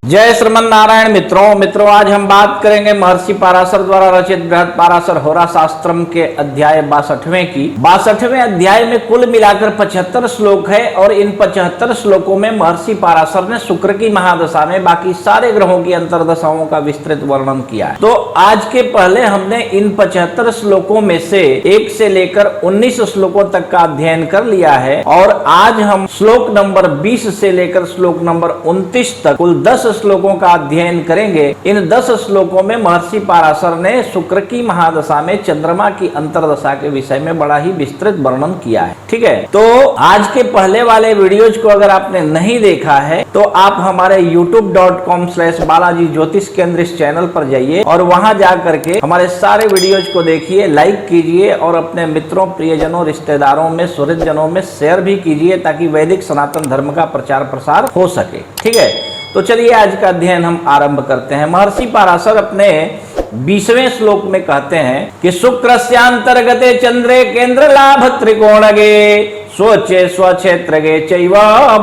जय श्रीमन नारायण। मित्रों आज हम बात करेंगे महर्षि पराशर द्वारा रचित बृहद पराशर होरा शास्त्रम के अध्याय 62वें की। 62वें अध्याय में कुल मिलाकर 75 श्लोक है और इन 75 श्लोकों में महर्षि पराशर ने शुक्र की महादशा में बाकी सारे ग्रहों की अंतर्दशाओं का विस्तृत वर्णन किया है। तो आज के पहले हमने इन 75 श्लोकों में से 1 से लेकर 19 श्लोकों तक का अध्ययन कर लिया है और आज हम श्लोक नंबर 20 से लेकर श्लोक नंबर 29 तक कुल 10 श्लोकों का अध्ययन करेंगे। इन 10 श्लोकों में महर्षि पराशर ने शुक्र की महादशा में चंद्रमा की अंतर्दशा के विषय में बड़ा ही विस्तृत वर्णन किया है। ठीक है, तो आज के पहले वाले वीडियोज को अगर आपने नहीं देखा है तो आप हमारे youtube.com/बालाजी ज्योतिष केंद्र इस चैनल पर जाइए और वहां जा करके हमारे सारे वीडियोज को देखिए, लाइक कीजिए और अपने मित्रों, प्रियजनों, रिश्तेदारों में, सुहृदजनों में शेयर भी कीजिए ताकि वैदिक सनातन धर्म का प्रचार प्रसार हो सके। ठीक है, तो चलिए आज का अध्ययन हम आरंभ करते हैं। महर्षि पराशर अपने 20वें श्लोक में कहते हैं कि शुक्रस्यांतर्गते चंद्रे केंद्र लाभ त्रिकोणगे स्वचे स्वक्षेत्रगे चैव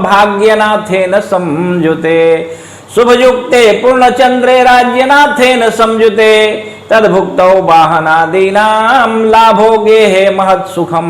भाग्यनाथेन संयुते शुभयुक्ते पूर्णचंद्रे राज्यनाथेन संयुते तद्भुक्तौ वाहनादीनाम लाभोगे है महत् सुखम।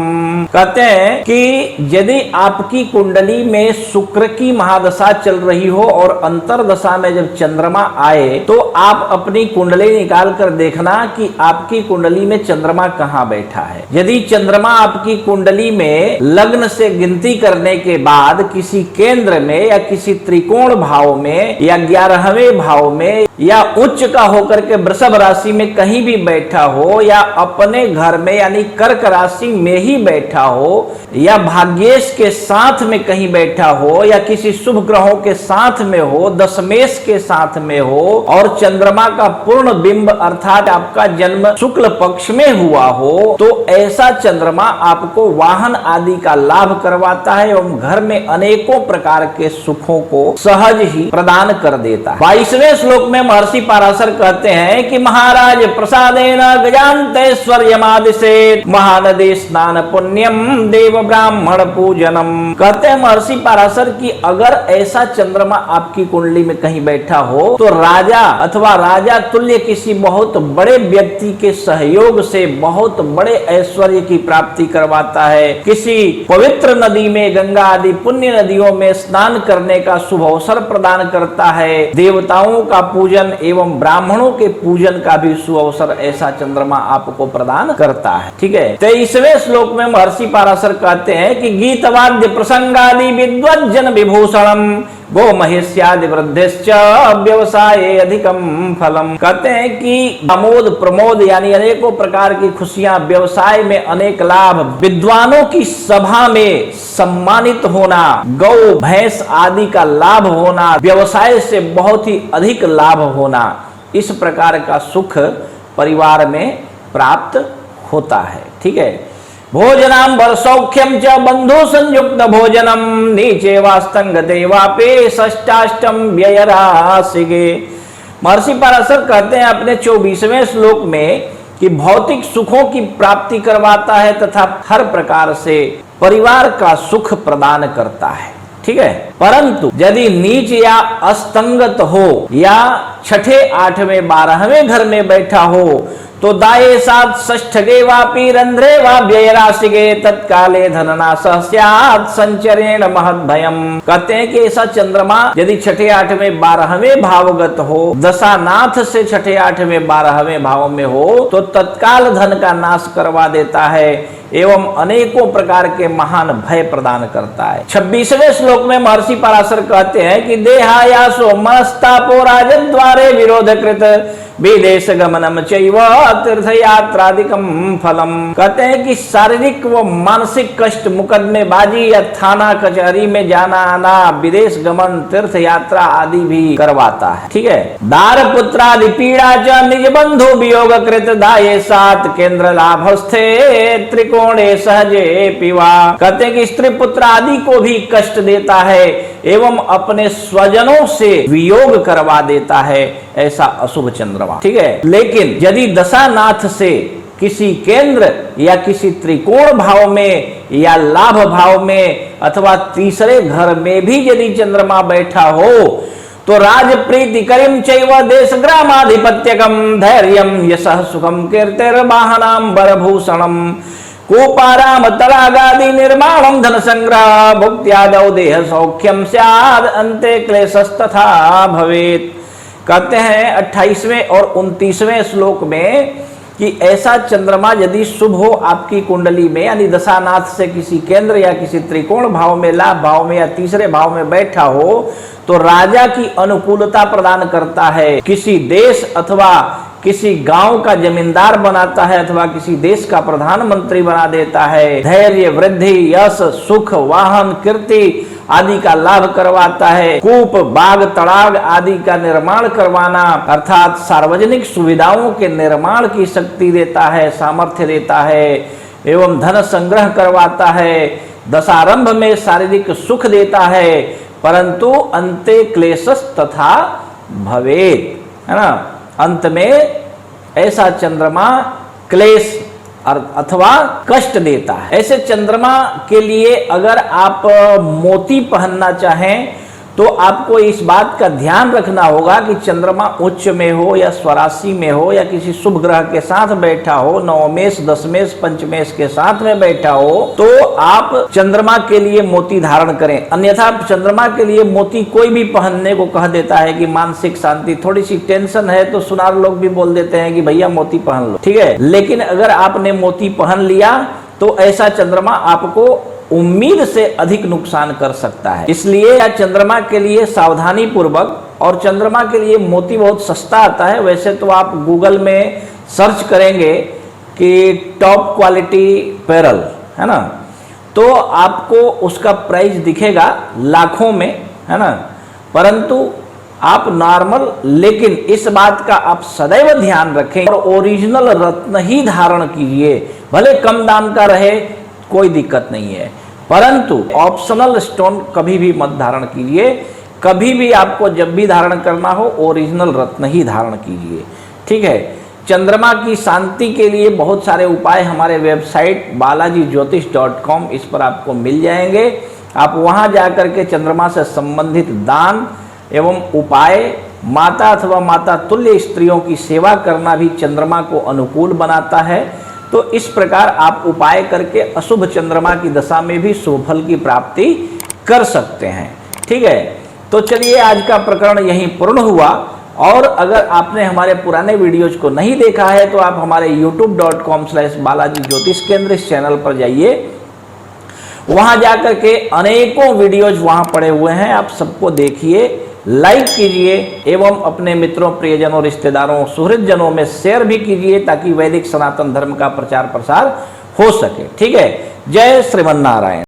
कहते हैं कि यदि आपकी कुंडली में शुक्र की महादशा चल रही हो और अंतरदशा में जब चंद्रमा आए तो आप अपनी कुंडली निकाल कर देखना कि आपकी कुंडली में चंद्रमा कहाँ बैठा है। यदि चंद्रमा आपकी कुंडली में लग्न से गिनती करने के बाद किसी केंद्र में या किसी त्रिकोण भाव में या 11वें भाव में या उच्च का होकर के वृषभ राशि में कहीं भी बैठा हो या अपने घर में यानी कर्क राशि में ही बैठा हो या भाग्येश के साथ में कहीं बैठा हो या किसी शुभ ग्रहों के साथ में हो, दशमेश के साथ में हो और चंद्रमा का पूर्ण बिंब अर्थात आपका जन्म शुक्ल पक्ष में हुआ हो तो ऐसा चंद्रमा आपको वाहन आदि का लाभ करवाता है एवं घर में अनेकों प्रकार के सुखों को सहज ही प्रदान कर देता है। 22वें श्लोक में महर्षि पराशर कहते हैं कि महाराज प्रसादेन गजान्तेश्वर्यमादिशेत् महानदी स्नान पुण्यम देव ब्राह्मण पूजनम। कहते हैं महर्षि पराशर कि अगर ऐसा चंद्रमा आपकी कुंडली में कहीं बैठा हो तो राजा अथवा राजा तुल्य किसी बहुत बड़े व्यक्ति के सहयोग से बहुत बड़े ऐश्वर्य की प्राप्ति करवाता है। किसी पवित्र नदी में, गंगा आदि पुण्य नदियों में स्नान करने का शुभ अवसर प्रदान करता है। देवताओं का पूजन एवं ब्राह्मणों के पूजन का भी शुभ अवसर ऐसा चंद्रमा आपको प्रदान करता है। ठीक है, 23वें श्लोक में महर्षि पराशर कहते हैं कि गीतवाद्य प्रसंगादि विद्वज्जन विभूषणम गो महेश्यादि वृद्धिश्च व्यवसाये अधिकम फलम। कहते हैं कि आमोद प्रमोद यानी अनेकों प्रकार की खुशियां, व्यवसाय में अनेक लाभ, विद्वानों की सभा में सम्मानित होना, गौ भैंस आदि का लाभ होना, व्यवसाय से बहुत ही अधिक लाभ होना, इस प्रकार का सुख परिवार में प्राप्त होता है। ठीक है, भोजनाम सौख्यम च बंधु संयुक्त भोजनम नीचे वास्तंगते वापे षष्टाष्टम व्ययराशिगे। महर्षि पराशर कहते हैं अपने 24वें श्लोक में कि भौतिक सुखों की प्राप्ति करवाता है तथा हर प्रकार से परिवार का सुख प्रदान करता है। ठीक है, परंतु यदि नीच या अस्तंगत हो या 6ठे 8वें 12वें घर में बैठा हो तो दाये सात षष्ठगे वापी रंध्रे वा व्ययराशिगे तत्काले धननाशः स्यात् संचरेण महत् भयम। कहते हैं कि ऐसा चंद्रमा यदि 6ठे 8वें 12वें भावगत हो, दशानाथ से 6ठे 8वें 12वें भाव में हो तो तत्काल धन का नाश करवा देता है एवं अनेकों प्रकार के महान भय प्रदान करता है। 26वें श्लोक में महर्षि पराशर कहते हैं कि देहायासो मनस्तापो राजन द्वारे विरोधकृत विदेश गमनम चैव तीर्थयात्रादिकम फलम। कहते हैं कि शारीरिक व मानसिक कष्ट, मुकदमेबाजी या थाना कचहरी में जाना आना, विदेश गमन, तीर्थ यात्रा आदि भी करवाता है। ठीक है, दार पुत्रादि पीड़ा च निज बंधु वियोग कृत दाये सात केंद्र लाभस्थे त्रिकोणे सहजे पिवा। कहते हैं कि स्त्री पुत्र आदि को भी कष्ट देता है एवं अपने स्वजनों से वियोग करवा देता है ऐसा अशुभ चंद्रमा। ठीक है, लेकिन यदि दशानाथ से किसी केंद्र या किसी त्रिकोण भाव में या लाभ भाव में अथवा तीसरे घर में भी यदि चंद्रमा बैठा हो तो राज प्रीति करिम चैव देश ग्रामाधिपत्यकम धैर्यम यशः सुखम कीर्तिर्वाहनाम बरभूषणम कूपाराम तड़ागादि निर्माणम धन संग्रह भुक्त्यादौ देह सौख्यम स्याद अंते क्लेशस्तथा भवेत। कहते हैं 28वें और 29वें श्लोक में कि ऐसा चंद्रमा यदि शुभ हो आपकी कुंडली में, यानी दशानाथ से किसी केंद्र या किसी त्रिकोण भाव में, लाभ भाव में या तीसरे भाव में बैठा हो तो राजा की अनुकूलता प्रदान करता है, किसी देश अथवा किसी गांव का जमींदार बनाता है अथवा किसी देश का प्रधानमंत्री बना देता है, धैर्य वृद्धि यश सुख वाहन कीर्ति आदि का लाभ करवाता है, कूप बाग तड़ाग आदि का निर्माण करवाना अर्थात सार्वजनिक सुविधाओं के निर्माण की शक्ति देता है, सामर्थ्य देता है, एवं धन संग्रह करवाता है, दशारंभ में शारीरिक सुख देता है, परंतु अंते क्लेशस तथा भवेत, है ना, अंत में ऐसा चंद्रमा क्लेश अथवा कष्ट देता है। ऐसे चंद्रमा के लिए अगर आप मोती पहनना चाहें तो आपको इस बात का ध्यान रखना होगा कि चंद्रमा उच्च में हो या स्वराशि में हो या किसी शुभ ग्रह के साथ बैठा हो, नवमेश दशमेश पंचमेश के साथ में बैठा हो, तो आप चंद्रमा के लिए मोती धारण करें। अन्यथा चंद्रमा के लिए मोती कोई भी पहनने को कह देता है कि मानसिक शांति, थोड़ी सी टेंशन है तो सुनार लोग भी बोल देते हैं कि भैया मोती पहन लो, ठीक है। लेकिन अगर आपने मोती पहन लिया तो ऐसा चंद्रमा आपको उम्मीद से अधिक नुकसान कर सकता है। इसलिए चंद्रमा के लिए सावधानी पूर्वक, और चंद्रमा के लिए मोती बहुत सस्ता आता है। वैसे तो आप गूगल में सर्च करेंगे कि टॉप क्वालिटी पेरल, है ना, तो आपको उसका प्राइस दिखेगा लाखों में, है ना, परंतु आप नॉर्मल, लेकिन इस बात का आप सदैव ध्यान रखें और ओरिजिनल रत्न ही धारण कीजिए। भले कम दाम का रहे कोई दिक्कत नहीं है, परंतु ऑप्शनल स्टोन कभी भी मत धारण कीजिए। कभी भी आपको जब भी धारण करना हो ओरिजिनल रत्न ही धारण कीजिए, ठीक है। चंद्रमा की शांति के लिए बहुत सारे उपाय हमारे वेबसाइट balajijotish.com, इस पर आपको मिल जाएंगे। आप वहां जाकर के चंद्रमा से संबंधित दान एवं उपाय, माता अथवा माता तुल्य स्त्रियों की सेवा करना भी चंद्रमा को अनुकूल बनाता है। तो इस प्रकार आप उपाय करके अशुभ चंद्रमा की दशा में भी शुभ फल की प्राप्ति कर सकते हैं, ठीक है। तो चलिए आज का प्रकरण यहीं पूर्ण हुआ। और अगर आपने हमारे पुराने वीडियोज को नहीं देखा है तो आप हमारे youtube.com/बालाजी ज्योतिष केंद्र इस चैनल पर जाइए, वहां जाकर के अनेकों वीडियोज वहां पड़े हुए हैं, आप सबको देखिए, लाइक कीजिए एवं अपने मित्रों प्रियजनों रिश्तेदारों सुहृदजनों में शेयर भी कीजिए ताकि वैदिक सनातन धर्म का प्रचार प्रसार हो सके, ठीक है। जय श्रीमन नारायण।